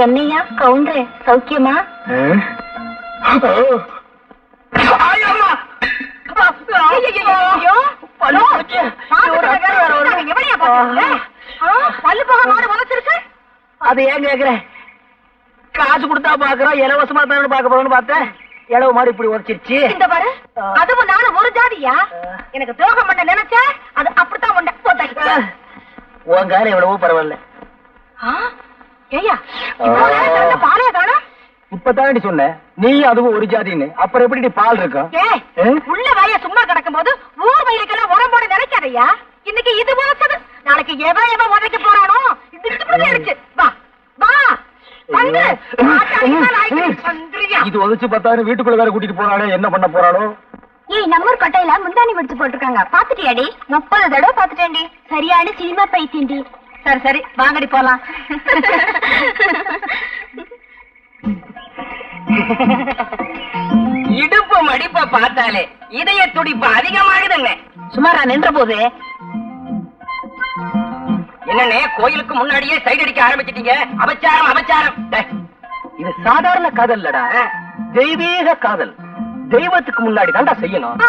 என்னையா கவுண்டரே சௌக்கியமா? அது ஏன் கேக்குற? காசு கொடுத்தா பாக்குறோம், இலவசமா தானே பாக்க போறோம்னு பார்த்தேன். இளவு மாதிரி இப்படி உரைச்சிருச்சு. இந்த பாரு, அதுவும் நானும் ஒரு ஜாதியா? எனக்கு துரோகம் பண்ண நினைச்ச அது அப்படித்தான் உண்ட. உன் காலம் எவ்வளவோ பரவாயில்ல. ஏய்யா, பாலைய காணோம். இப்பதானடி சொன்ன நீ அதுவும் ஒரு ஜாதின்னு, அப்புறம் எப்படி பால் இருக்கும்? உள்ள வய சும்மா கிடக்கும் போது ஊர் வயலுக்கெல்லாம் உடம்போட நினைக்காதையா. இன்னைக்கு இது போச்சது, நாளைக்கு எவன் உதைக்க போறானோ இது. வா வா இது உதச்சு பார்த்தாரு. வீட்டுக்குள்ள வேற கூட்டிட்டு போறாளே, என்ன பண்ண போறாளோ? ஏய், நம்ம கொட்டையில முந்தானி முடிச்சு போட்டிருக்காங்க, பாத்துட்டியாடி? 30 தடவை பாத்துட்டேன்டி. சரியான சினிமா பைத்தியண்டி. சரி சரி, வாங்கடி போலாம். இடுப்பு மடிப்ப பார்த்தாலே இதய துடிப்பு அதிகமாகுதுங்க. சுமாரா நின்ற போது என்னன்னே, கோயிலுக்கு முன்னாடியே சைடு அடிக்க ஆரம்பிச்சிட்டீங்க. அபச்சாரம் அபச்சாரம். இது சாதாரண காதல் இல்லடா, தெய்வீக காதல். தெய்வத்துக்கு முன்னாடி தான்டா செய்யணும்.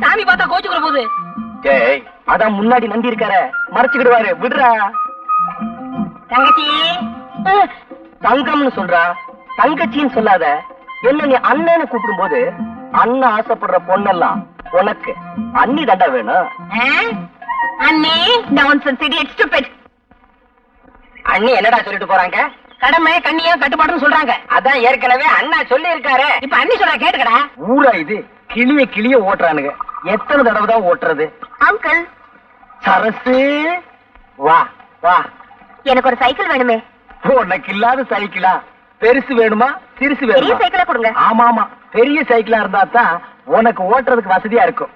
சாமி பார்த்தா கோச்சுக்கிற போது. ஏய், அதான் முன்னாடி நந்தி இருக்கார, மறைச்சுக்கிடுவாரு. விடுறா. தங்கச்சி தங்கம்னு சொல்றா, தங்கச்சின்னு சொல்லாத. என்ன நீ அண்ணன்னு கூப்பிடும் போது அண்ணன் ஆசைப்படுற பொண்ணெல்லாம் உனக்கு அண்ணி தாண்டா வேணும். அண்ணே, நான்சென்ஸ் இடியட் ஸ்டூபிட். அண்ணி என்னடா சொல்லிட்டு போறாங்க? கடமை கண்ணியா கட்டுப்பாடுன்னு சொல்றாங்க. அதான் ஏற்கனவே அண்ணா சொல்லி இருக்காரு. இப்ப அண்ணி சொல்ற கேட்டுக்கடா. ஊரா இது கிளிய கிளிய ஓட்டுறானுங்க. எத்தனை தடவை தான் ஓட்டுறது? அங்கிள் சரசு, வா வா. எனக்கு ஒரு சைக்கிள் வேணுமே. உனக்கு இல்லாத சைக்கிளா? பெருசு வேணுமா சிறுசு பெரிய வேணுமா? சைக்கிளா கொடுங்க. ஆமா ஆமா, பெரிய சைக்கிளா இருந்தா தான் உனக்கு ஓட்டுறதுக்கு வசதியா இருக்கும்.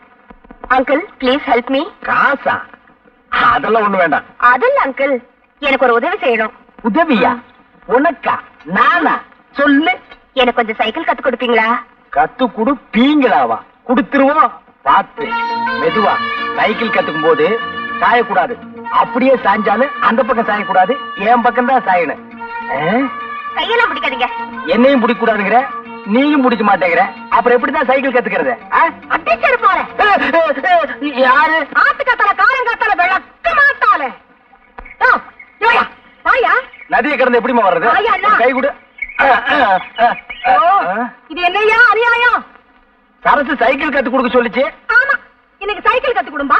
Uncle please help me. காசா? அதெல்லாம் ஒண்ணு வேண்டாம். அதில்ல அங்கிள், எனக்கு ஒரு உதவி செய்யணும். உதவியா? உனக்கா? நானா? சொல்லு. எனக்கு கொஞ்சம் சைக்கிள் கத்து கொடுப்பீங்களா? கத்து கொடுப்பீங்களாவா? கொடுத்துருவோம். பார்த்து மெதுவா. சைக்கிள் கத்துக்கும் போது சாயக்கூடாது. அப்படியே சாஞ்சாலும் அந்த பக்கம் சாயக்கூடாது, என் பக்கம் தான் சாயணும். கையெல்லாம் பிடிக்காதீங்க. என்னையும் பிடிக்க கூடாதுங்கிற, நீயும் பிடிக்க மாட்டேங்கிற. அப்புறம் எப்படிதான் சைக்கிள் கத்துக்கிறது? அடிச்சரு போற. யாரு? ஆத்துக்காத்தால காரங்காத்தால விளக்க மாட்டால. வாயா. நதியை கடந்து எப்படிமா வர்றது? கை கொடு. இது என்னையா அநியாயம்? சரசு சைக்கிள் கத்து கொடுக்க சொல்லிச்சு. ஆமா, இன்னைக்கு சைக்கிள் கத்து கொடும்பா,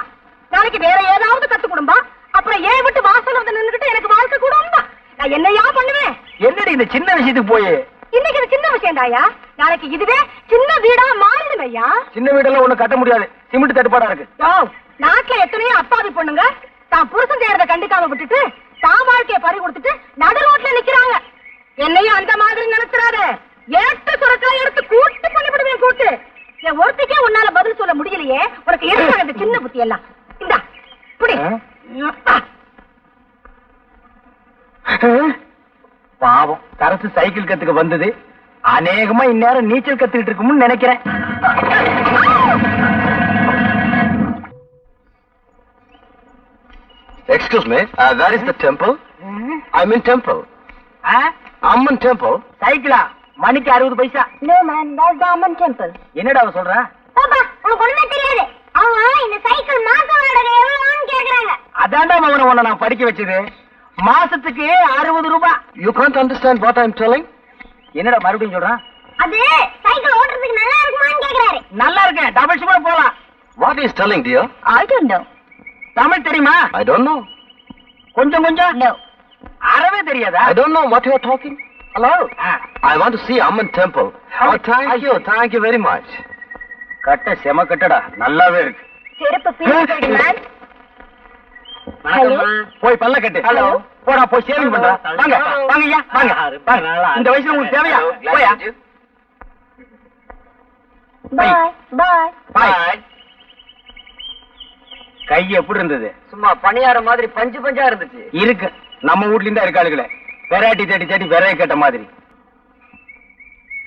நாளைக்கு வேற ஏதாவது கத்து கொடும்பா, அப்புறம் ஏன் விட்டு வாசல் வந்து நின்னுகிட்டு எனக்கு வாழ்க்கை கொடும்பா. நான் என்னையா பண்ணுவேன்? என்னடி இந்த சின்ன விஷயத்துக்கு போய்? இன்னைக்கு இது சின்ன விஷயம் தாயா, நாளைக்கு இதுவே சின்ன வீடா மாறிடுங்க ஐயா. சின்ன வீடெல்லாம் ஒண்ணு கட்ட முடியாது, சிமெண்ட் தட்டுப்பாடா இருக்கு. நாட்டுல எத்தனையோ அப்பாவி பொண்ணுங்க தான் புருஷன் செய்யறத கண்டுக்காம விட்டுட்டு தான் வாழ்க்கைய பறி கொடுத்துட்டு நடு ரோட்ல நிக்கிறாங்க. என்னையும் அந்த மாதிரி நினைச்சிடாத. ஏட்டு சுரக்கெல்லாம் எடுத்து கூட்டு பண்ணிவிடுவேன். கூட்டு என் ஒருத்திக்கே உன்னால பதில் சொல்ல முடியலையே, உனக்கு எடுத்தாங்க இந்த சின்ன புத்தி எல்லாம். இந்தா புடி. பாவம், சரசு சைக்கிள் கத்துக்க வந்தது அநேகமா இந்நேரம் நீச்சல் கத்துக்கிட்டு இருக்கும்னு நினைக்கிறேன். Excuse me, where is the temple? I'm in temple. Amman temple. சைக்கிளா? மணிக்கு 60 பைசா. No man, that's the Amman temple. என்னடா அவ சொல்றா? பாப்பா, உனக்கு ஒண்ணுமே தெரியாது. அவங்க இந்த சைக்கிள் மாச வாடகை எவ்வளவுன்னு கேக்குறாங்க. அதான்டா மகனை உன்னை நான் படிக்க வச்சது. மாசத்துக்கு 60 ரூபாய். You can't understand what I'm telling? என்னடா மறுபடியும் சொல்றான்? அது சைக்கிள் ஓட்டுறதுக்கு நல்லா இருக்குமான்னு கேக்குறாரு. நல்லா இருக்கு, டபுள் ஷிப்ல போலாம். What is telling, dear? I don't know. Tamil தெரியுமா? I don't know. கொஞ்சம் கொஞ்சம். No. அறவே தெரியாதா? I don't know what you are talking. Hello? I want to see Amman temple. Oh, thank you very much. கட்ட செம கட்டடா, நல்லாவே இருக்கு. செருப்பு பீஸ் மேன். ஹலோ, போய் பல்ல கட்டு. ஹலோ, போடா போய் சேவிங் பண்றா. வாங்க வாங்க ஐயா, வாங்க. இந்த வயசுல உங்களுக்கு தேவையா? போயா. By by by. கை எப்படி இருந்தது? சும்மா பணியார மாதிரி பஞ்சு பஞ்சா இருந்துச்சு. இருக்கு, நம்ம வீட்ல இருந்தா இருக்காளுங்களே. வெரைட்டி தேடி தேடி விரைய கட்ட மாதிரி.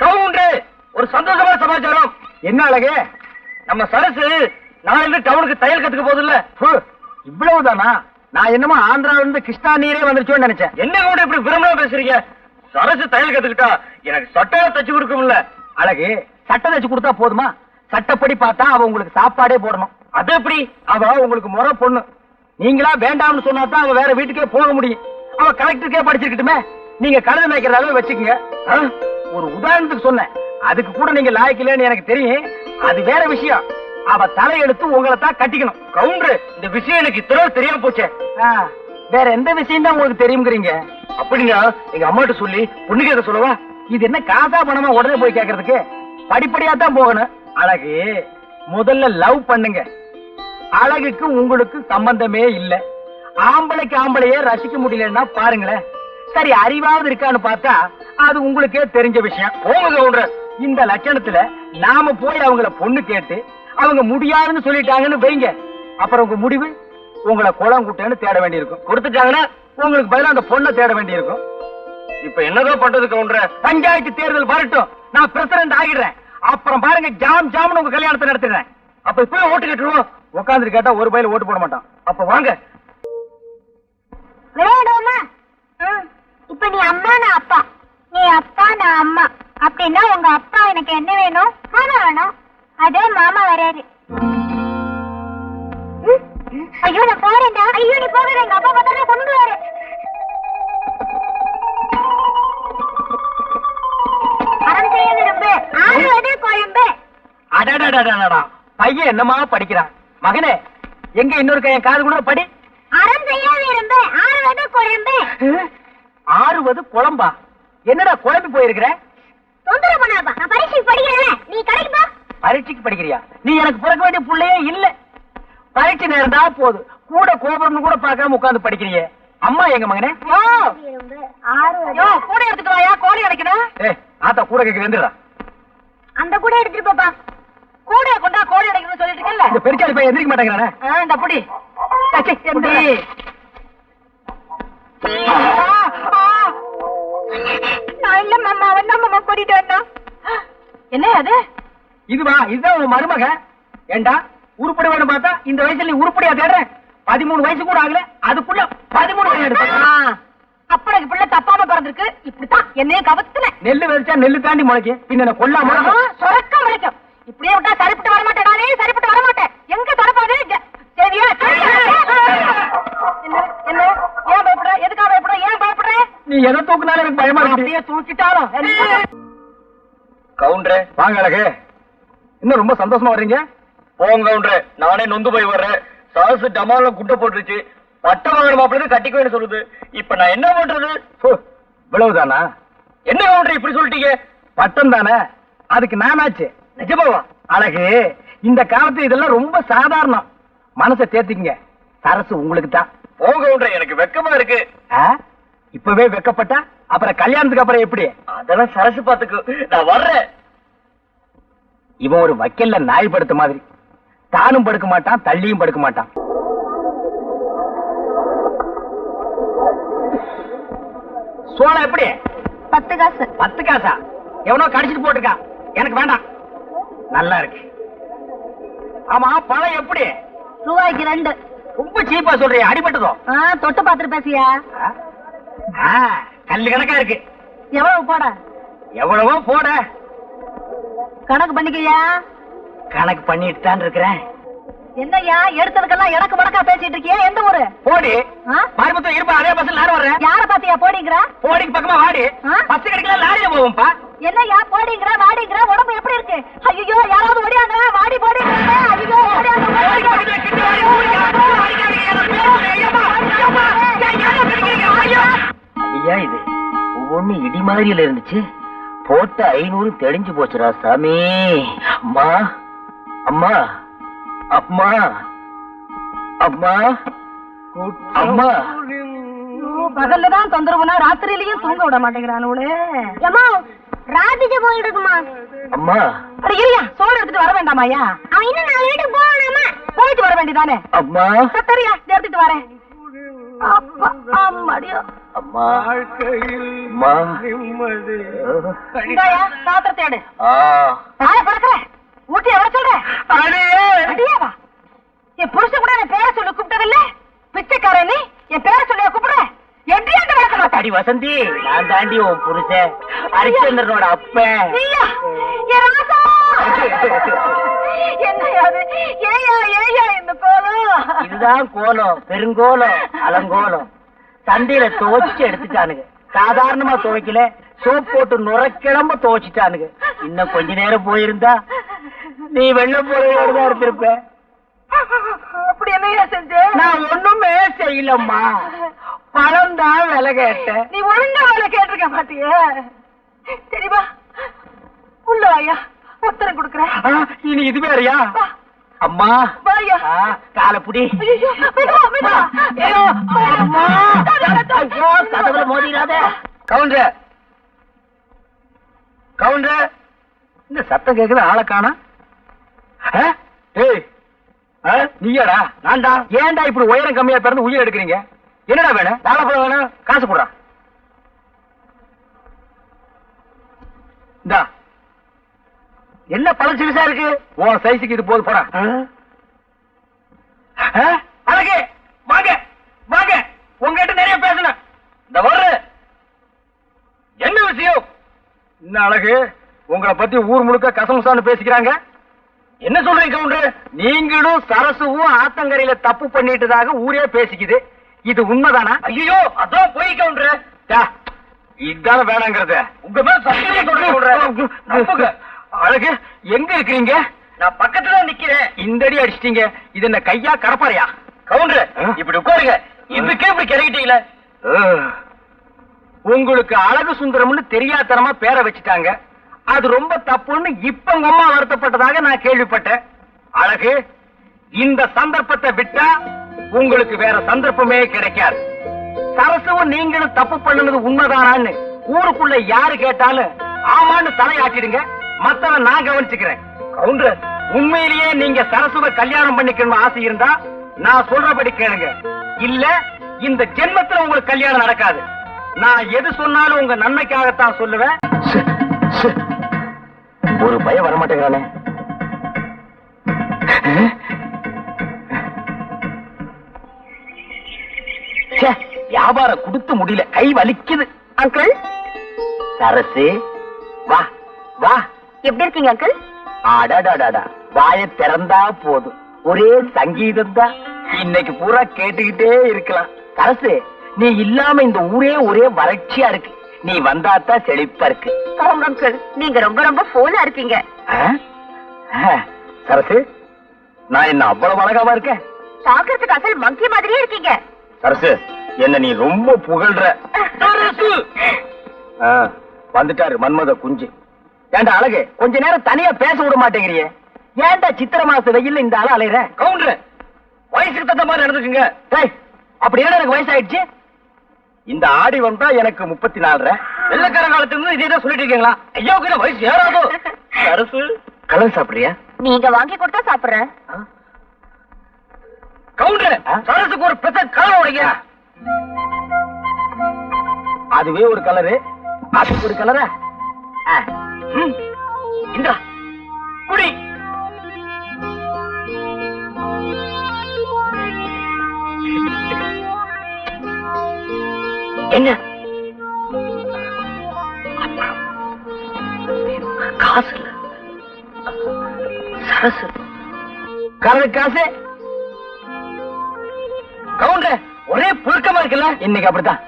கவுண்டர், ஒரு சந்தோஷமான சமாச்சாரம். என்ன அழகு? நம்ம சரசு நாளைக்கு டவுனுக்கு தையல் கத்துக்க போதில்ல. இவ்வளவுதானா? நான் என்னமோ ஆந்திரால இருந்து கிருஷ்ணா நீரே வந்துருச்சோன்னு நினைச்சேன். என்ன கூட இப்படி விரும்பலாம் பேசுறீங்க? சரசு தையல் கத்துக்கிட்டா எனக்கு சட்டையை தச்சு கொடுக்கும்ல. அழகு, சட்டை தச்சு கொடுத்தா போதுமா? சட்டப்படி பார்த்தா அவ உங்களுக்கு சாப்பாடே போடணும். அது எப்படி? அவ உங்களுக்கு முறை பொண்ணு. நீங்களா வேண்டாம்னு சொன்னா தான் அவ வேற வீட்டுக்கே போக முடியும். அவ கலெக்டருக்கே படிச்சிருக்கட்டுமே. நீங்க கழுத மேய்க்கிறதாவே வச்சுக்கோங்க. ஒரு உதாரணத்துக்கு சொன்னேன். அதுக்கு கூட நீங்க லாய்க்கலன்னு எனக்கு தெரியும். அது வேற விஷயம். அவ தலையெடுத்து உங்களை தான் கட்டிக்கணும். கவுண்டரு, இந்த விஷயம் எனக்கு இத்தனை தெரியாம போச்சே. வேற எந்த விஷயம் தான் உங்களுக்கு தெரியுங்கிறீங்க? அப்படின்னா எங்க அம்மாட்ட சொல்லி பொண்ணு கேட்க சொல்லவா? இது என்ன காசா பணமா உடனே போய் கேட்கறதுக்கு? படிப்படியா தான் போகணும். அழகு, முதல்ல லவ் பண்ணுங்க. அழகுக்கு உங்களுக்கு சம்பந்தமே இல்ல. ஆம்பளைக்கு ஆம்பளையே ரசிக்க முடியலன்னா பாருங்களேன். சரி, அறிவாவது இருக்கான்னு பார்த்தா அது உங்களுக்கே தெரிஞ்ச விஷயம். போங்க கவுண்டர், இந்த லட்சணத்துல நாம போய் அவங்கள பொண்ணு கேட்டு அவங்க முடியாதுன்னு சொல்லிட்டாங்கன்னு வைங்க. அப்புறம் உங்க முடிவு உங்களை குளம் குட்டேன்னு தேட வேண்டியிருக்கும். கொடுத்துட்டாங்கன்னா உங்களுக்கு பதிலா அந்த பொண்ணை தேட வேண்டியிருக்கும். இப்ப என்னதான் பண்றது கவுண்டர்? பஞ்சாயத்து தேர்தல் வரட்டும், நான் பிரசிடண்ட் ஆகிடுறேன். அப்புறம் பாருங்க, ஜாம் ஜாம்னு உங்க கல்யாணத்தை நடத்திடுறேன். அப்ப இப்ப ஓட்டு கேட்டுருவோம். உட்காந்துட்டு கேட்டா ஒரு பயில ஓட்டு போட மாட்டான். அப்ப வாங்க விளையாடுவோமா? இப்ப நீ அம்மா, நான் அப்பா. நீ அப்பா, நான் அம்மா. அப்படின்னா உங்க அப்பா எனக்கு என்ன வேணும்? மாமா வேணும். அதே மாமா வராரு. ஐயோ, நான் போறேன்டா. ஐயோ, நீ போகிறேன். எங்க அப்பா பார்த்தா கொண்டு வர. அறம் செய்ய விரும்பு, ஆறுவது கொழும்பு. அடடடடடா, பையன் என்னமா படிக்கிறான். மகனே, எங்க இன்னொரு கையன் காது கூட படி. அறம் செய்ய விரும்பு, ஆறுவது கொழும்பு. ஆறுவது குழம்பா? என்னடா குழம்பி போயிருக்கிற? தொந்தரவு பண்ணாப்பா, நான் பரீட்சைக்கு படிக்கிறேன். நீ கடைக்கு போ. பரீட்சைக்கு படிக்கிறியா? நீ எனக்கு பிறக்க வேண்டிய புள்ளையே இல்ல. பரீட்சை நேரம் தான் போது, கூட கோபுரம் கூட பார்க்காம உட்கார்ந்து படிக்கிறியே. அம்மா எங்க மகனே? கூட எடுத்துட்டு வாயா, கோழி அடைக்கணும். ஆத்தா கூட கேட்க வந்துடுறா. அந்த கூட எடுத்துட்டு போப்பா. கூட கொண்டா கோழி அடைக்கணும்னு சொல்லிட்டு இருக்கல. இந்த பெருச்சாளி பையன் எந்திரிக்க மாட்டேங்கிறானே. இந்த புடி என்ன அது? இதுவா? இதுதான் உன் மருமக. ஏண்டா உருப்படி வேணும் பார்த்தா இந்த வயசுல நீ உருப்படியா தேடுற? 13 வயசு கூட ஆகல, அதுக்குள்ள 13 வயசு. அப்பனுக்கு பிள்ளை தப்பாம பிறந்திருக்கு. இப்படித்தான் என்னையும் கவத்துல. நெல்லு விதைச்சா நெல்லு தாண்டி முளைக்கும். பின்ன கொல்லாம சொரக்க முளைக்கும். இப்படியே விட்டா சரிப்பட்டு வரமாட்டேன். நானே சரிப்பட்டு வரமாட்டேன். எங்க தரப்பாது? சரியா? என்ன ஏன் பயப்படுற? எதுக்காக பயப்படுற? ஏன் பயப்படுற? நீ எதை தூக்குனாலும் எனக்கு பயமா இருக்கு. அப்படியே தூக்கிட்டாலும். கவுண்டரே வாங்க. அழகு, இன்னும் ரொம்ப சந்தோஷமா வர்றீங்க. போங்க கவுண்டரே, நானே நொந்து போய் வர்றேன். சாசு டமால குட்டை போட்டுருச்சு. பட்ட வாங்கணும் மாப்பிள்ளை கட்டிக்குவேன்னு சொல்லுது. இப்ப நான் என்ன பண்றது? இவ்வளவுதானா? என்ன கவுண்டர் இப்படி சொல்லிட்டீங்க? பட்டம் தானே, அதுக்கு நானாச்சு. நிஜமாவா? அழகு, இந்த காலத்துல இதெல்லாம் ரொம்ப சாதாரணம். மனசை தேத்திக்கங்க. சரசு உங்களுக்கு தான். போங்க கவுண்டரே, எனக்கு வெக்கமா இருக்கு. இப்பவே வெக்கப்பட்டா அப்புறம் கல்யாணத்துக்கு அப்புறம் எப்படி? அதெல்லாம் சரசு பாத்துக்கு. நான் வர்றேன். இவன் ஒரு வக்கல்ல நாய் படுத்த மாதிரி. தானும் படுக்க மாட்டான், தள்ளியும் படுக்க மாட்டான். சோளம் எப்படி? 10 காசு. 10 காசா? எவனோ கடிச்சிட்டு போட்டிருக்கான். எனக்கு வேண்டாம். நல்லா இருக்கு. ஆமா, பழம் எப்படி? ரூபாய்க்கு 2. ரொம்ப சீப்பா சொல்றியா? அடிபட்டதோ? தொட்டு பாத்துட்டு பேசியா? கல்லு கணக்கா இருக்கு. எவ்வளவு போட? எவ்வளவோ போட. கணக்கு பண்ணிக்கையா? கணக்கு பண்ணிட்டு தான் இருக்கிறேன். என்னய்யா எடுத்ததுக்கெல்லாம் எனக்கு வடக்கா பேசிட்டு இருக்கியா? எந்த ஊரு? போடி. மருமத்தம் இருப்பா. அதே பஸ்ல நானும் வர்றேன். யார பாத்தியா போடிங்கற? போடிக்கு பக்கமா வாடி. பஸ் கிடைக்கல, லாரியில போவோம்பா. என்னய்யா போடிங்கற வாடிங்கற? உடம்பு எப்படி இருக்கு? ஐயோ, யாராவது ஓடியாங்க. வாடி போடிங்கற. ஐயோ, ஓடியாங்க. ஐயா, இது ஒவ்வொன்னு இடி மாதிரியில இருந்துச்சு. போட்ட 500 தெளிஞ்சு போச்சுடா சாமி. அம்மா அம்மா அம்மா அம்மா அம்மா. பகல்லதான் தொந்தரவுனா ராத்திரியிலயும் தூங்க விட மாட்டேங்கிறானே. ஏமா ராத்திரி போயிட்டு இருக்குமா? அம்மா அட இல்லையா, சோறு எடுத்துட்டு வர வேண்டாமாயா? அவன் இன்னும் 4 வீட்டுக்கு போகணுமா? போயிட்டு வர வேண்டியதானே? அம்மா சரியா, எடுத்துட்டு வரேன். அப்பா அம்மாடியோ. அம்மா அம்மா இந்தாயா பாத்திரத்தை எடு. தாய பழக்கல ஊட்டி எவ்வளவு சொல்ற? அடியாவா? என் புருஷன் கூட என் பேரை சொல்லி கூப்பிட்டதில்ல. பிச்சைக்காரன் நீ என் பேரை சொல்லியா கூப்பிடுற? எப்படியா விளக்க மாட்டேன்? அடி வசந்தி, நான் தாண்டி உன் புருஷன் ஹரிச்சந்திரனோட அப்பன். நீயா? என் ராசா! என்னையா அது? ஏயா இந்த கோலம்? இதுதான் கோலம், பெருங்கோலம், அலங்கோலம். சந்தையில துவைச்சு எடுத்துட்டானுங்க. சாதாரணமா துவைக்கல, சோப் போட்டு நுரைக்கிழம்ப துவைச்சிட்டானுங்க. இன்னும் கொஞ்ச நேரம் போயிருந்தா நீ வெள்ள போறதோடதான் இருந்திருப்ப. அப்படி என்னையா செஞ்ச? நான் ஒண்ணுமே செய்யலம்மா, பழம் தான் விலை கேட்டேன். நீ ஒழுங்கா வேலை கேட்டிருக்க மாட்டியே. சரிவா, உள்ள வாயா, உத்தரம் கொடுக்குறேன். இனி இது வேறையா? அம்மா வாயா. காலப்புடி. ஐயோ, மெதுவா, மெதுவா. ஐயோ, அம்மா, ஐயோ, கதவுல மோதிராத. கவுண்டர், கவுண்டர், இந்த சத்தம் கேக்குது, ஆளை காணா. ஏய், நீயாடா? நான்டா. ஏன்டா இப்படி உயரம் கம்மியா பிறந்து உயிர் எடுக்கிறீங்க? என்னடா வேணும்? வாழைப்பழம் வேணும், காசு போடுறா. இந்தா, என்ன பழம் சிறுசா இருக்கு? உன் சைஸுக்கு இது போது, போடா. அழகு, வாங்க வாங்க, உங்ககிட்ட நிறைய பேசணும். இந்த வர்ற என்ன விஷயம்? என்ன அழகு, உங்களை பத்தி ஊர் முழுக்க கசமுசான்னு பேசிக்கிறாங்க. என்ன சொல்றீங்க கவுண்டர்? நீங்களும் சரசுவும் ஆத்தங்கரையில தப்பு பண்ணிட்டதாக ஊரே பேசிக்குது. இது உண்மைதானா? ஐயோ, அதான் போய் கவுண்டர். இதான வேணாங்கிறத உங்க மேல சத்தியம் சொல்றேன். அழகு, எங்க இருக்கிறீங்க? நான் பக்கத்துல நிக்கிறேன். இந்த அடி அடிச்சிட்டீங்க. இது என்ன கையா கடப்பாறையா? கவுண்டர், இப்படி உட்காருங்க. இதுக்கே இப்படி கிடைக்கிட்டீங்களே. உங்களுக்கு அழகு சுந்தரம்னு தெரியாதனமா பேரை வச்சுட்டாங்க. அது ரொம்ப தப்புன்னு இப்ப உங்க அம்மா வருத்தப்பட்டதாக நான் கேள்விப்பட்டேன். அழகு, இந்த சந்தர்ப்பத்தை விட்டா உங்களுக்கு வேற சந்தர்ப்பமே கிடைக்காது. சரசுவும் நீங்களும் தப்பு பண்ணுனது உண்மைதானான்னு ஊருக்குள்ள யாரு கேட்டாலும் ஆமான்னு தலையாட்டிடுங்க. மத்தவன் நான் கவனிச்சுக்கிறேன். கவுண்டர், உண்மையிலேயே நீங்க சரசுவை கல்யாணம் பண்ணிக்கணும் ஆசை இருந்தா நான் சொல்றபடி கேளுங்க. இல்ல இந்த ஜென்மத்துல உங்களுக்கு கல்யாணம் நடக்காது. நான் எது சொன்னாலும் உங்க நன்மைக்காகத்தான் சொல்லுவேன். ஒரு பயம் வரமாட்டேங்கிறானே. வியாபாரம் கொடுத்து முடியல, கை வலிக்குது. அங்கிள், சரசு, வா வா. எப்படி இருக்கீங்க அங்கிள்? அடாடாடாடா, வாயை திறந்தா போதும், ஒரே சங்கீதம் தான். இன்னைக்கு பூரா கேட்டுக்கிட்டே இருக்கலாம். சரசு, நீ இல்லாம இந்த ஊரே ஒரே வறட்சியா இருக்கு. நீ வந்தாத்தான் செழிப்பா இருக்கு. அங்கிள், நீங்க ரொம்ப ரொம்ப போனா இருக்கீங்க. சரசு, நான் என்ன அவ்வளவு அழகாவா இருக்கேன்? பாக்குறதுக்கு அசல் மங்கி மாதிரியே இருக்கீங்க. சரசு, என்ன நீ ரொம்ப புகழ்ற. வந்துட்டாரு மன்மத குஞ்சு. ஏண்டா அழகு, கொஞ்ச நேரம் தனியா பேச விட மாட்டேங்கிறியே? ஏன்டா சித்திர மாச வெயில்ல இந்த ஆள அலையற? கவுண்டர், வயசுக்கு தகுந்த மாதிரி நடந்துக்குங்க. அப்படி என்ன எனக்கு வயசாயிடுச்சு? இந்த ஆடி வந்தா எனக்கு 34. வெள்ளக்கார காலத்துல இருந்து இதே தான் சொல்லிட்டு இருக்கீங்களா? ஐயோக்கு வயசு ஏறாதோ? சரசு, கலர் சாப்பிடுறியா? நீங்க வாங்கி கொடுத்தா சாப்பிடுறேன். கவுண்டர், சரசுக்கு ஒரு பெத்த கலர் உடைங்க. அதுவே ஒரு கலரு, அதுக்கு ஒரு கலரா? இந்த குடி. என்ன காசு இல்ல. சரசு, கலர் காசு. கவுண்டர், ஒரே புழுக்கமா இருக்குல்ல? இன்னைக்கு அப்படித்தான்.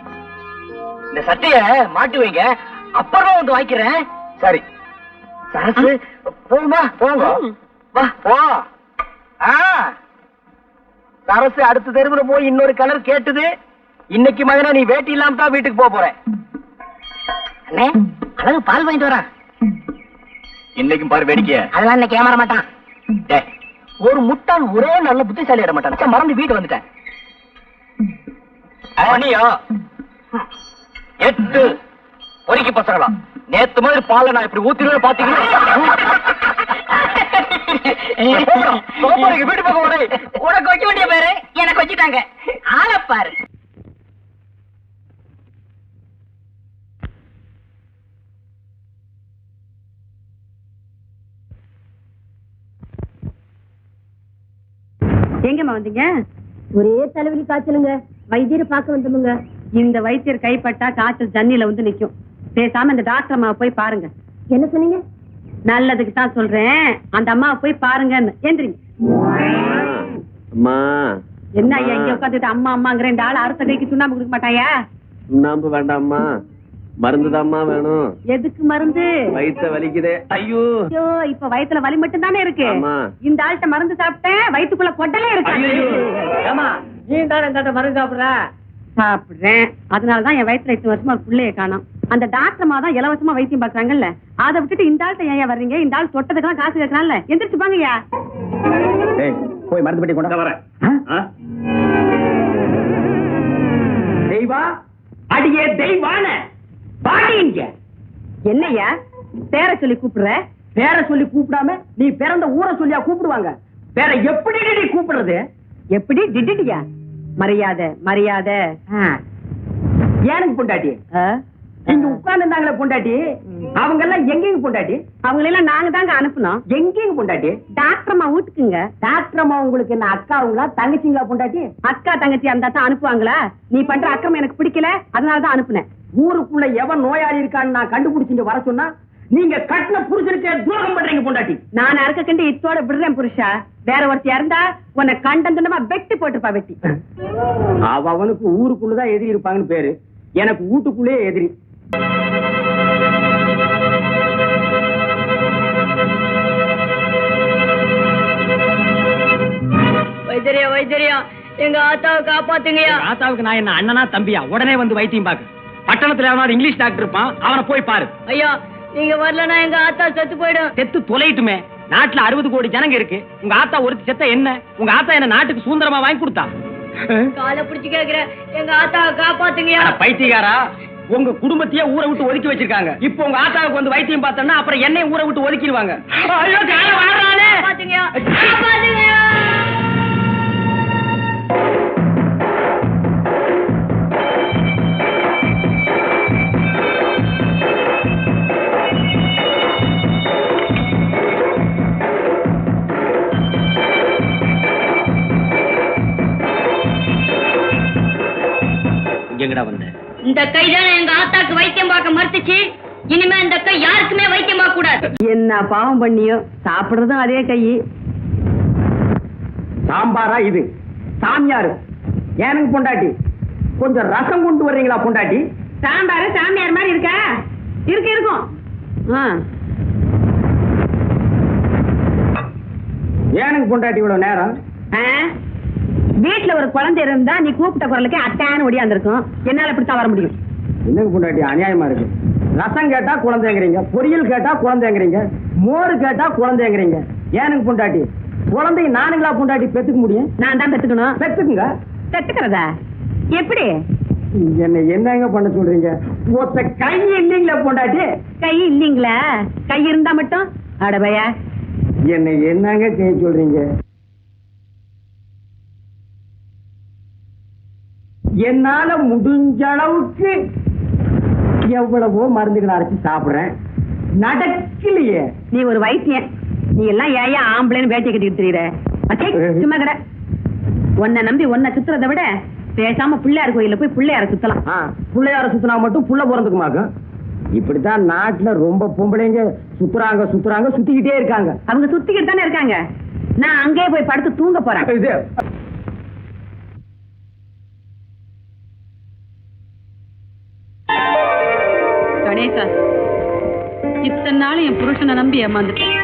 இந்த சட்டைய மாட்டி வைங்க, அப்புறம் வந்து வாங்கிக்கிறேன். சரி. சரசு, போகுமா? போங்க, வா போ. சரசு அடுத்த தெருவுல போய் இன்னொரு கலர் கேட்டுது. இன்னைக்கு மகனா நீ வேட்டி இல்லாம தான் வீட்டுக்கு போக போறேன். அண்ணே, அழகு பால் வாங்கிட்டு வரேன். இன்னைக்கும் பாரு வேடிக்கை. அதெல்லாம் இன்னைக்கு ஏமாற மாட்டான். ஒரு முட்டாள் ஒரே நல்ல புத்திசாலி இட மாட்டான். மறந்து வீட்டு வந்துட்டேன். மணியா 8 பொறுக்கி பசங்களா? நேத்து மாதிரி பாலை நான் இப்படி ஊத்திடுவேன் பாத்தீங்களா? வீட்டு பக்கம் உனக்கு வைக்க வேண்டிய பேரு எனக்கு வச்சுட்டாங்க. ஆளப்பாரு. எங்கம்மா வந்தீங்க? ஒரே தலைவலி காய்ச்சலுங்க, வைத்தியரை பார்க்க வந்தோமுங்க. இந்த வைத்தியர் கைப்பட்டா காய்ச்சல் ஜன்னில வந்து நிக்கும். பேசாம இந்த டாக்டர் அம்மாவை போய் பாருங்க. என்ன சொன்னீங்க? நல்லதுக்கு தான் சொல்றேன், அந்த அம்மாவை போய் பாருங்கன்னு. எந்திரிங்க. அம்மா என்ன ஐயா இங்க உட்காந்துட்டு அம்மா அம்மாங்கிற இந்த ஆள் அடுத்த கைக்கு சுண்ணாம்பு கொடுக்க மாட்டாயா? சுண்ணாம்பு வேண்டாம்மா, மருந்துதாம்மா வேணும். எதுக்கு மருந்து? வயித்த வலிக்குதே. ஐயோ ஐயோ, இப்ப வயித்துல வலி மட்டும் தானே இருக்கு. இந்த ஆள்கிட்ட மருந்து சாப்பிட்டேன், வயிற்றுக்குள்ள கொட்டலே இருக்கு. நீ தானே இந்த மருந்து சாப்பிடுற? சாப்பிடுறேன். அதனாலதான் என் வயித்துல 8 வருஷமா ஒரு பிள்ளைய காணோம். அந்த டாக்டர்மா தான் இலவசமா வைத்தியம் பாக்குறாங்கல்ல, அதை விட்டுட்டு இந்த ஆள்கிட்ட ஏன் வர்றீங்க? இந்த ஆள் தொட்டதுக்கெல்லாம் காசு கேட்கறான்ல, எந்திரிச்சு பாங்கய்யா. போய் மருந்து பெட்டி கொண்டு வரேன். தெய்வா, அடியே தெய்வான பாடிங்க. என்னய்யா பேரை சொல்லி கூப்பிடுற? பேரை சொல்லி கூப்பிடாம நீ பிறந்த ஊரை சொல்லியா கூப்பிடுவாங்க? வேற எப்படி நீ கூப்பிடுறது? எப்படி டிடிடியா? மரியாதை மரியாதை. ஏனுக்கு பொண்டாட்டி? இங்க உட்கார்ந்து இருந்தாங்களே பொண்டாட்டி, அவங்க எல்லாம் எங்கேயும் பொண்டாட்டி? அவங்களெல்லாம் நாங்க தாங்க அனுப்புனோம். எங்கேயும் பொண்டாட்டி? டாக்டர் அம்மா வீட்டுக்குங்க. டாக்டர் அம்மா உங்களுக்கு என்ன அக்காவுங்களா தங்கச்சிங்களா பொண்டாட்டி? அக்கா தங்கச்சி அந்த தான் அனுப்புவாங்களா? நீ பண்ற அக்கிரமம் எனக்கு பிடிக்கல, அதனாலதான் அனுப்புனேன். ஊருக்குள்ள எவன் நோயாளி இருக்கான்னு நான் கண்டுபிடிச்சிட்டு வர சொன்னா நீங்க கட்டின புருஷனுக்கே துரோகம் பண்றீங்க பொண்டாட்டி. நான் அறுக்க கண்டு இத்தோட விடுறேன் புருஷா. வேற ஒருத்தி இருந்தா உன்னை கண்டந்தனமா வெட்டி போட்டுப்பா. வெட்டி அவனுக்கு ஊருக்குள்ளதான் எதிரி இருப்பாங்கன்னு பேரு, எனக்கு வீட்டுக்குள்ளே எதிரி. வைத்திரியா வைத்திரியா, எங்க ஆத்தாவை காப்பாத்துங்கயா. ஆத்தாவுக்கு நான் என்ன அண்ணனா தம்பியா? உடனே வந்து வைத்தியம் பாக்கு. பட்டணத்துல எவனாவது இங்கிலீஷ் டாக்டர் இருப்பான், அவனை போய் பாரு. ஐயா நீங்க வரலன்னா எங்க ஆத்தா செத்து போயிடும். செத்து தொலைட்டுமே, நாட்டுல 60 கோடி ஜனங்க இருக்கு. உங்க ஆத்தா ஒருத்தி செத்த என்ன? உங்க ஆத்தா என்ன நாட்டுக்கு சுதந்திரமா வாங்கி கொடுத்தா? காலை பிடிச்சு கேக்குறேன், எங்க ஆத்தாவை காப்பாத்துங்கயா. பைத்தியக்காரா, உங்க குடும்பத்தையே ஊரை விட்டு ஒதுக்கி வச்சிருக்காங்க. இப்போ உங்க ஆத்தாவுக்கு வந்து வைத்தியம் பார்த்தோம்னா அப்புறம் என்னையும் ஊரை விட்டு ஒதுக்கிடுவாங்க. ஐயோ காலை வாடுறானே. காப்பாத்துங்கயா காப்பாத்துங்கயா. எங்கடா வந்த? இந்த கை தானே எங்க ஆத்தாக்கு வைத்தியம் பார்க்க மறுத்துச்சு. இனிமே இந்த கை யாருக்குமே வைத்தியம் பார்க்க கூடாது. என்ன பாவம் பண்ணியோ, சாப்பிடுறதும் அதே கை. சாம்பாரா இது? சாமியாரு ஏனுங்க பொண்டாட்டி, கொஞ்சம் ரசம் கொண்டு வர்றீங்களா பொண்டாட்டி? சாம்பாரு சாமியார் மாதிரி இருக்கா? இருக்கு இருக்கும். ஏனுங்க பொண்டாட்டி இவ்வளவு நேரம்? வீட்டுல ஒரு குழந்தை இருந்தா நீ கூப்பிட்ட குரலுக்கு அட்டான்னு ஒடியாந்துருக்கும். என்னால இப்படித்தான் வர முடியும். என்னங்க பொண்டாட்டி அநியாயமா இருக்கு. ரசம் கேட்டா குழந்தைங்கிறீங்க, பொரியல் கேட்டா குழந்தைங்கிறீங்க, மோர் கேட்டா குழந்தைங்கிறீங்க. ஏனுங்க பொண்டாட்டி, குழந்தைங்க நானுங்களா பொண்டாட்டி பெத்துக்க முடியும்? நான் தான் பெத்துக்கணும். பெத்துக்குங்க. பெத்துக்கிறதா எப்படி? என்ன என்னங்க பண்ண சொல்றீங்க? ஒத்த கை இல்லீங்களா பொண்டாட்டி? கை இல்லீங்களா? கை இருந்தா மட்டும் அடபையா என்ன என்னங்க கை சொல்றீங்க? என்னால முடிஞ்ச அளவுக்கு எவ்வளவோ மருந்துகளை அரைச்சு சாப்பிடுறேன், நடக்கலையே. நீ ஒரு வைத்தியன், நீ எல்லாம் ஏயா ஆம்பளைன்னு வேட்டி கட்டிட்டு தெரியுற? சும்மா கடை. உன்னை நம்பி உன்னை சுத்துறதை விட பேசாம பிள்ளையார் கோயில போய் பிள்ளையார சுத்தலாம். பிள்ளையார சுத்தினா மட்டும் புள்ள பிறந்துக்குமாக்கும். இப்படித்தான் நாட்டுல ரொம்ப பொம்பளைங்க சுத்துறாங்க சுத்துறாங்க சுத்திக்கிட்டே இருக்காங்க. அவங்க சுத்திக்கிட்டு தானே இருக்காங்க. நான் அங்கேயே போய் படுத்து தூங்க போறேன். இது கணேசா, இத்தனை நாள் என் புருஷனை நம்பி ஏமாந்துட்டேன்.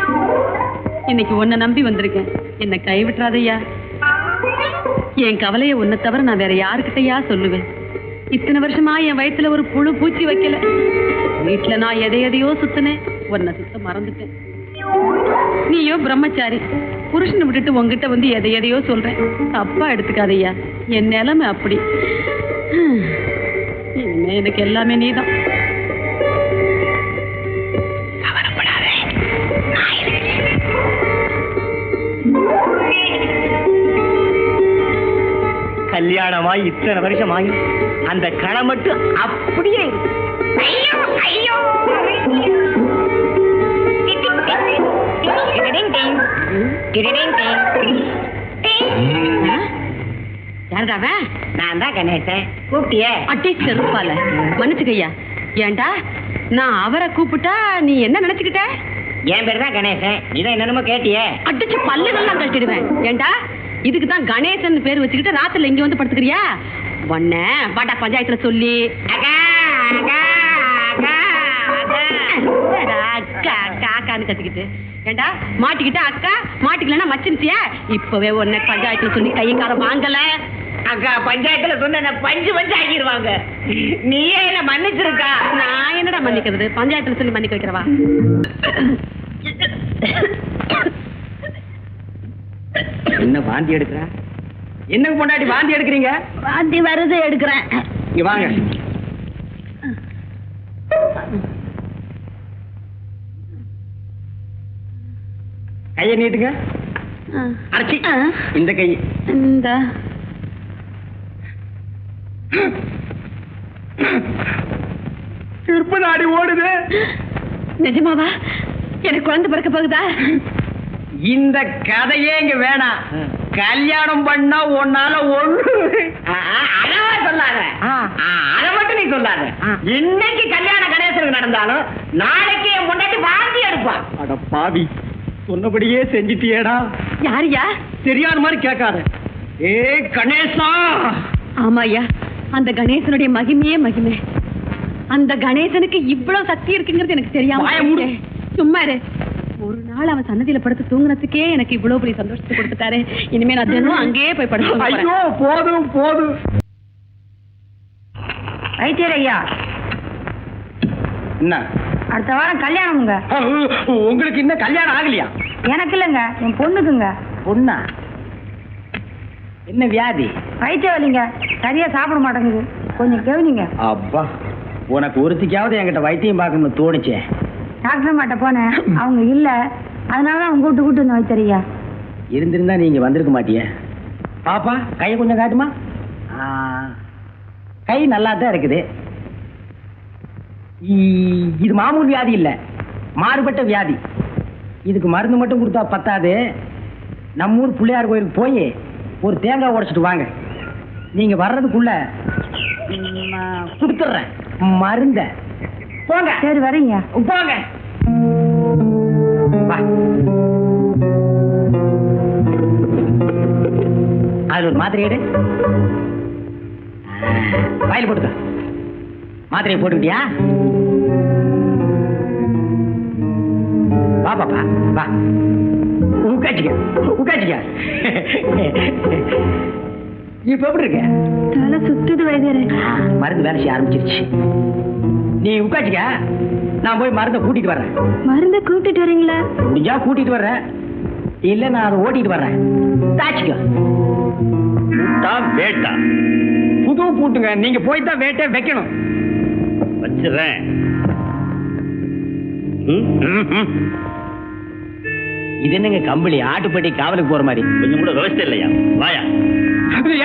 இன்னைக்கு உன்னை நம்பி வந்திருக்கேன். என்னை கைவிட்டுறாதையா. என் கவலைய உன்னை தவிர நான் வேற யாருக்கிட்டயா சொல்லுவேன்? இத்தனை வருஷமா என் வயித்துல ஒரு புழு பூச்சி வைக்கல. வீட்டுல நான் எதையோ சுத்தினேன், உன்னை சுத்த மறந்துட்டேன். நீயோ பிரம்மச்சாரி, புருஷனை விட்டுட்டு உங்ககிட்ட வந்து எதையோ சொல்றேன். தப்பா எடுத்துக்காதையா, என் நிலைமை அப்படி. இனிமே எனக்கு எல்லாமே நீதான். கல்யாணமாய் இத்தனை வருஷமாயி அந்த கடை மட்டும் அப்படியே யார யாருடாவன்? நான் தான் கணேசன். கூப்பிட்டியே? அட்டி செருப்பால மன்னிச்சுக்கையா. ஏண்டா நான் அவரை கூப்பிட்டா நீ என்ன நினைச்சுக்கிட்ட? என் பேர் தான் கணேசன். நீதான் என்னென்னமோ கேட்டியே. அடிச்சு பல்லுகள்லாம் கட்டிடுவேன். ஏண்டா இதுக்கு தான் கணேசன் பேர் வச்சுக்கிட்டு ராத்திரில இங்க வந்து படுத்துக்கிறியா? ஒன்ன பாட்டா பஞ்சாயத்துல சொல்லி அக்கா அக்கா அக்கா அக்கா காக்கான்னு கத்திக்கிட்டு ஏண்டா மாட்டிக்கிட்ட அக்கா மாட்டிக்கலன்னா மச்சிருச்சியா? இப்பவே உன்னை பஞ்சாயத்துல சொல்லி கையங்கார வாங்கல. அக்கா பஞ்சாயத்துல சொன்ன பஞ்சு ஆக்கிடுவாங்க. நீயே என்ன மன்னிச்சிருக்கா? நான் என்னடா மன்னிக்கிறது? பஞ்சாயத்துல சொல்லி மன்னிக்க வைக்கிறவா? என்ன வாந்தி எடுக்கிற? என்னங்க பொண்டாட்டி வாந்தி எடுக்கிறீங்க? வாந்தி வருது எடுக்கிறேன். இங்க வாங்க. கையை நீட்டுங்க. அரைச்சி இந்த கை இந்த திருப்ப நாடி ஓடுது. நிஜமாவா? எனக்கு குழந்தை பிறக்க போகுதா? இந்த கதையே இங்க வேணாம். கல்யாணம் பண்ணா உன்னால ஒண்ணு அளவா சொல்லாத. அதை மட்டும் நீ சொல்லாத. இன்னைக்கு கல்யாணம் கணேசனுக்கு நடந்தாலும் நாளைக்கு என் முன்னாடி வாந்தி எடுப்பான். அட பாவி, சொன்னபடியே செஞ்சிட்டியேடா. யாரியா? தெரியாத மாதிரி கேட்காத. ஏ கணேசா. ஆமாய்யா, அந்த கணேசனுடைய மகிமையே மகிமை. அந்த கணேசனுக்கு இவ்வளவு சக்தி இருக்குங்கிறது எனக்கு தெரியாம வாயை மூடு. சும்மா இரு. ஒரு நாள் அவன் சன்னதியில படுத்து தூங்குறதுக்கே எனக்கு இவ்வளவு பெரிய சந்தோஷத்தை கொடுத்துட்டாரு. இனிமே நான் தினம் அங்கேயே போய் படுத்து. ஐயோ போதும் போதும். வைத்தியர் ஐயா, என்ன அடுத்த வாரம் கல்யாணம்ங்க. உங்களுக்கு இன்னும் கல்யாணம் ஆகலையா? எனக்கு இல்லைங்க, என் பொண்ணுக்குங்க. பொண்ணா? என்ன வியாதி? வயிற்று வலிங்க, சரியா சாப்பிட மாட்டேங்குது. கொஞ்சம் கவனிங்க. அப்பா, உனக்கு ஒருத்திக்காவது என்கிட்ட வைத்தியம் பார்க்கணும்னு தோணுச்சே. டாக்டர் மாட்ட போனேன், அவங்க இல்ல. அதனாலதான் அவங்க கூட்டு வந்து வைத்தறியா. இருந்திருந்தா நீங்க வந்திருக்க மாட்டிய. பாப்பா கையை கொஞ்சம் காட்டுமா. கை நல்லா தான் இருக்குது. இது மாமூல் வியாதி இல்ல, மாறுபட்ட வியாதி. இதுக்கு மருந்து மட்டும் கொடுத்தா பத்தாது. நம்ம ஊர் பிள்ளையார் கோயிலுக்கு போய் ஒரு தேங்காய் உடைச்சிட்டு வாங்க. நீங்க வர்றதுக்குள்ள நான் கொடுத்துட்றேன் மருந்த. போங்க. சரி வரீங்க. போங்க. வா. அதுல ஒரு மாத்திரை எடு. வாயில் போட்டுக்க. மாத்திரையை போட்டுக்கிட்டியா? வா பாப்பா வா. உட்காச்சிக்க உட்காச்சிக்க. இப்ப எப்படி இருக்க? தலை சுத்துது வைத்தியரே. மருந்து வேலை செய்ய ஆரம்பிச்சிருச்சு. நீ உட்காச்சிக்க, நான் போய் மருந்தை கூட்டிட்டு வர்றேன். மருந்தை கூட்டிட்டு வரீங்களா? முடிஞ்சா கூட்டிட்டு வர்றேன், இல்ல நான் அதை ஓட்டிட்டு வர்றேன். தாச்சிக்க. வேட்டா புது பூட்டுங்க, நீங்க போய் தான் வேட்டை வைக்கணும். வச்சிடறேன். இது என்னங்க கம்பளி? ஆட்டுப்பட்டி காவலுக்கு போற மாதிரி. கொஞ்சம் கூட விவசாயம் இல்லையா? வாயா.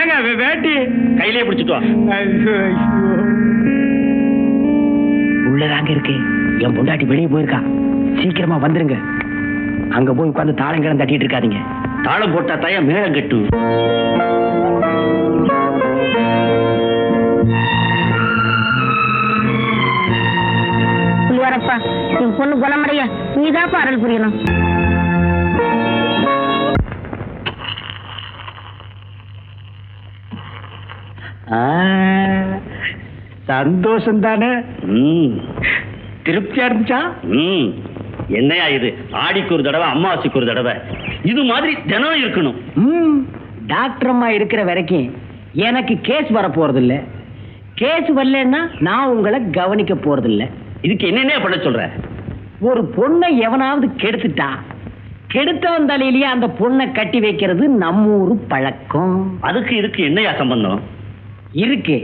ஏங்க வேட்டி கையிலே பிடிச்சிட்டு வா. உள்ளதாங்க இருக்கு. என் பொண்டாட்டி வெளியே போயிருக்கா. சீக்கிரமா வந்துருங்க. அங்க போய் உட்கார்ந்து தாளங்கிழம் தட்டிட்டு இருக்காதீங்க. தாளம் போட்டா தாயா மேளம் கட்டு. வரப்பா, என் பொண்ணு குணமடைய நீதான் அருள் புரியணும். சந்தோஷம் தானே? திருப்தியா இருந்துச்சா? என்னையா இது? ஆடிக்கு ஒரு தடவை, அம்மாவாசைக்கு ஒரு தடவை, இது மாதிரி தினம் இருக்கணும். டாக்டர் அம்மா இருக்கிற வரைக்கும் எனக்கு கேஸ் வர போறது இல்ல. கேஸ் வரலன்னா நான் உங்களை கவனிக்க போறது இல்ல. இதுக்கு என்னென்ன பண்ண சொல்ற? ஒரு பொண்ணை எவனாவது கெடுத்துட்டா, கெடுத்தவன் தலையிலேயே அந்த பொண்ணை கட்டி வைக்கிறது நம்ம ஊரு பழக்கம். அதுக்கு இதுக்கு என்னையா சம்பந்தம் இருக்கு?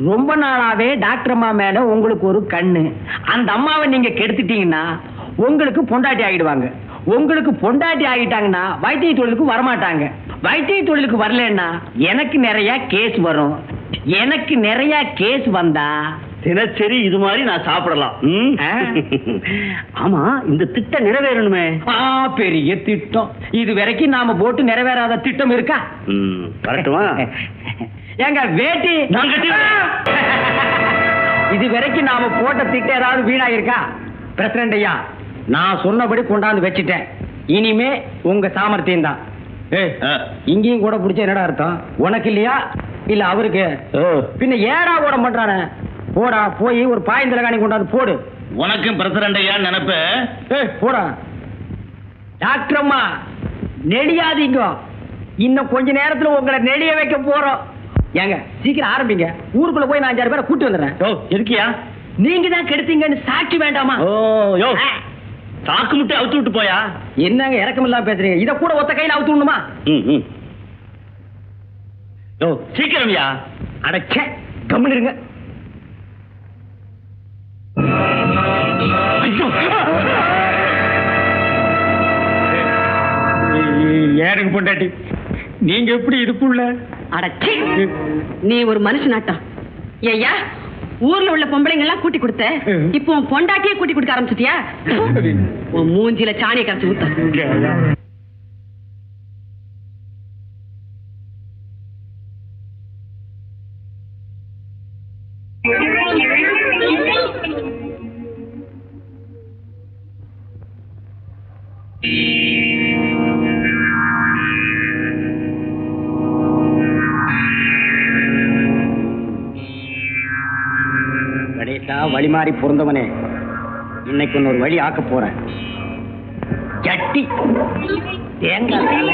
ரொம்ப நாளாவே டாக்டர் அம்மா மேல உங்களுக்கு ஒரு கண்ணு. அந்த அம்மாவை நீங்க கெடுத்துட்டீங்கன்னா உங்களுக்கு பொண்டாட்டி ஆகிடுவாங்க. உங்களுக்கு பொண்டாட்டி ஆகிட்டாங்கன்னா வைத்திய தொழிலுக்கு வரமாட்டாங்க. வைத்திய தொழிலுக்கு வரலன்னா எனக்கு நிறைய கேஸ் வரும். எனக்கு நிறைய கேஸ் வந்தா தினசரி இது மாதிரி நான் சாப்பிடலாம். ஆமா, இந்த திட்டம் நிறைவேறணுமே. பெரிய திட்டம். இது வரைக்கும் நாம போட்டு நிறைவேறாத திட்டம் இருக்கா? வரட்டுமா? ஏங்க வேட்டி நான் கட்டிடுறேன். இது வரைக்கும் நாம போட்ட திட்டம் ஏதாவது வீணாயிருக்கா? பிரசிடண்ட் ஐயா, நான் சொன்னபடி கொண்டாந்து வச்சுட்டேன். இனிமே உங்க சாமர்த்தியம் தான். இங்கேயும் கூட பிடிச்ச என்னடா அர்த்தம்? உனக்கு இல்லையா இல்ல அவருக்கு? பின்ன ஏடா ஓட பண்றானே? போடா, போய் ஒரு பாயந்தல காணி கொண்டாந்து போடு. உனக்கும் பிரசிடண்ட் ஐயா நினைப்பு. போடா. டாக்டர் அம்மா, நெடியாதீங்க. இன்னும் கொஞ்ச நேரத்துல உங்களை நெடிய வைக்க போறோம். ஏங்க சீக்கிரம் ஆரம்பிங்க. ஊருக்குள்ள போய் நான் 5-6 பேரை கூட்டி வந்துடுறேன். இருக்கியா? நீங்க தான் கெடுத்தீங்கன்னு சாட்சி வேண்டாமா? சாக்கு முட்டை அவுத்து விட்டு போயா? என்னங்க இறக்கம் இல்லாம பேசுறீங்க? இத கூட ஒத்த கையில அவுத்து விடணுமா? சீக்கிரம்யா. அடச்சே, கம்முன்னு இருங்க. ஏனுங்க பொண்டாட்டி, நீங்க எப்படி இதுக்குள்ள? அடச்சி, நீ ஒரு மனுஷனாட்டம். ஐயா, ஊர்ல உள்ள பொம்பளைங்க எல்லாம் கூட்டி கொடுத்த, இப்போ உன் பொண்டாட்டியே கூட்டி கொடுக்க ஆரம்பிச்சிட்டியா? உன் மூஞ்சில சாணியை கரைச்சு ஊத்த. வழிமாறி பொருந்தவனே, இன்னைக்கு ஒரு வழி ஆக்க போறேன். சட்டி தேங்காய்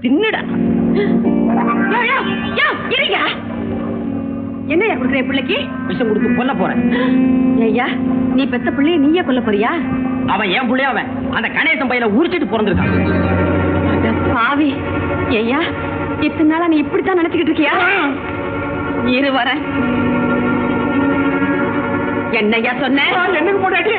தின்னுடா. என்னையா கொடுக்குற பிள்ளைக்கு? விஷம் கொடுத்து கொல்ல போறேன். ஐயா, நீ பெத்த பிள்ளைய நீயே கொல்ல போறியா? அவன் ஏன் பிள்ளைய? அவன் அந்த கணேசன் பையில உரிச்சிட்டு பிறந்திருக்கான். பாவி. ஐயா, இத்தனை நாளா நீ இப்படித்தான் நினைச்சுக்கிட்டு இருக்கியா? இரு வர. என்னையா சொன்ன? என்னங்க பொண்டாட்டி?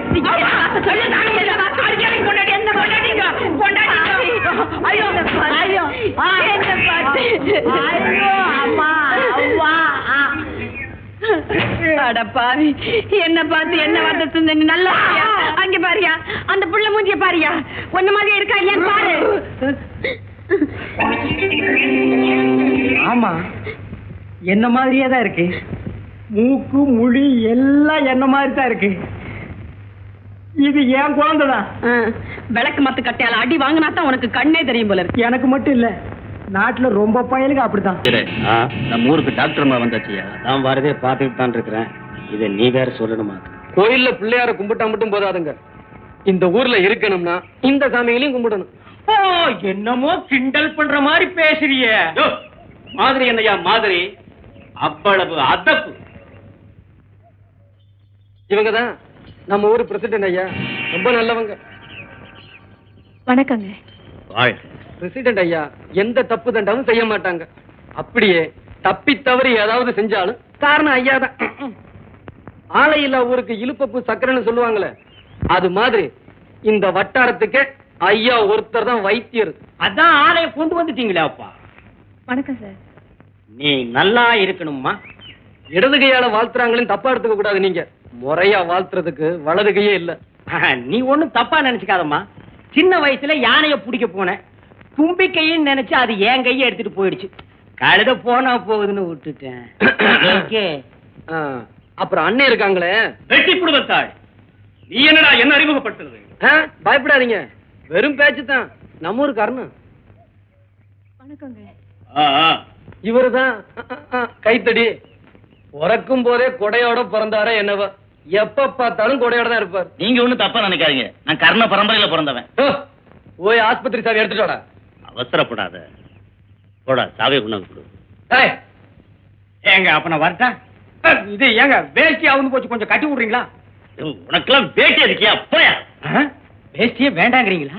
அடப்பாவி, என்ன பார்த்து என்ன வார்த்தை சொன்ன? நல்லா அங்க பாரியா, அந்த புள்ள மூஞ்சிய பாரியா, ஒன்ன மாதிரி இருக்கா இல்லையான்னு பாரு. ஆமா, என்ன மாதிரியே தான் இருக்கு. மூக்கு முழி எல்லாம் என்ன மாதிரி தான் இருக்கு. இது ஏன் குழந்தைதான். விளக்கு மத்து கட்டையால அடி வாங்கினா தான் உனக்கு கண்ணே தெரியும் போல இருக்கு. எனக்கு மட்டும் இல்ல, நாட்டுல ரொம்ப பயலுக்கு அப்படித்தான். நம்ம ஊருக்கு டாக்டர் அம்மா வந்தாச்சியா? நான் வரதே பார்த்துட்டு தான் இருக்கிறேன். இதை நீ வேற சொல்லணுமா? கோயில்ல பிள்ளையார கும்பிட்டா மட்டும் போதாதுங்க. இந்த ஊர்ல இருக்கணும்னா இந்த சாமிகளையும் கும்பிடணும். என்னமோ கிண்டல் பண்ற மாதிரி பேசுறிய. மாதிரி என்னையா மாதிரி? அவ்வளவு அதப்பு. இவங்கதான் நம்ம ஊரு பிரசிடண்ட் ஐயா. ரொம்ப நல்லவங்க. வணக்கங்க. பிரசிடண்ட் ஐயா எந்த தப்பு தண்டாவும் செய்ய மாட்டாங்க. அப்படியே தப்பி தவறி ஏதாவது செஞ்சாலும் காரணம் ஐயா தான். ஆலையில்லா ஊருக்கு இழுப்பப்பு சக்கரைன்னு சொல்லுவாங்களே, அது மாதிரி இந்த வட்டாரத்துக்கு ஐயா ஒருத்தர் தான் வைத்தியர். அதான் ஆலையை கொண்டு வந்துட்டீங்களா அப்பா? வணக்கம் சார். நீ நல்லா இருக்கணும்மா. இடது கையால வாழ்த்துறாங்கன்னு தப்பா எடுத்துக்க கூடாது. நீங்க முறையா வாழ்த்துறதுக்கு வலது கையே இல்ல. நீ ஒண்ணும் தப்பா நினைச்சுக்காதம்மா. சின்ன வயசுல யானைய பிடிக்க போனேன். தும்பிக்கைன்னு நினைச்சு அது என் கையை எடுத்துட்டு போயிடுச்சு. கழுத போனா போகுதுன்னு விட்டுட்டேன். அப்புறம் அண்ணன் இருக்காங்களே, வெட்டி குடும்பத்தாள், நீ என்னடா என்ன அறிமுகப்படுத்துறது? பயப்படாதீங்க, வெறும் பேச்சு தான். நம்ம ஊருக்கு அருண். வணக்கங்க. இவருதான் கைத்தடி. பிறக்கும் போதே கொடையோட பிறந்தாரே என்னவோ, எப்ப பார்த்தாலும் கொடையோட தான் இருப்பார். நீங்க ஒண்ணும் தப்பா நினைக்காதீங்க, நான் கர்ண பரம்பரையில பிறந்தவன். போய் ஆஸ்பத்திரி சாவி எடுத்துட்டு வாடா. அவசரப்படாத, போடா சாவியை கொண்டாந்து. ஏங்க அப்ப நான் வரட்டா? இது ஏங்க வேஷ்டி ஆகுன்னு போச்சு, கொஞ்சம் கட்டி விடுறீங்களா? உனக்கெல்லாம் வேட்டி இருக்கியா? போயா. வேஷ்டியே வேண்டாங்கிறீங்களா?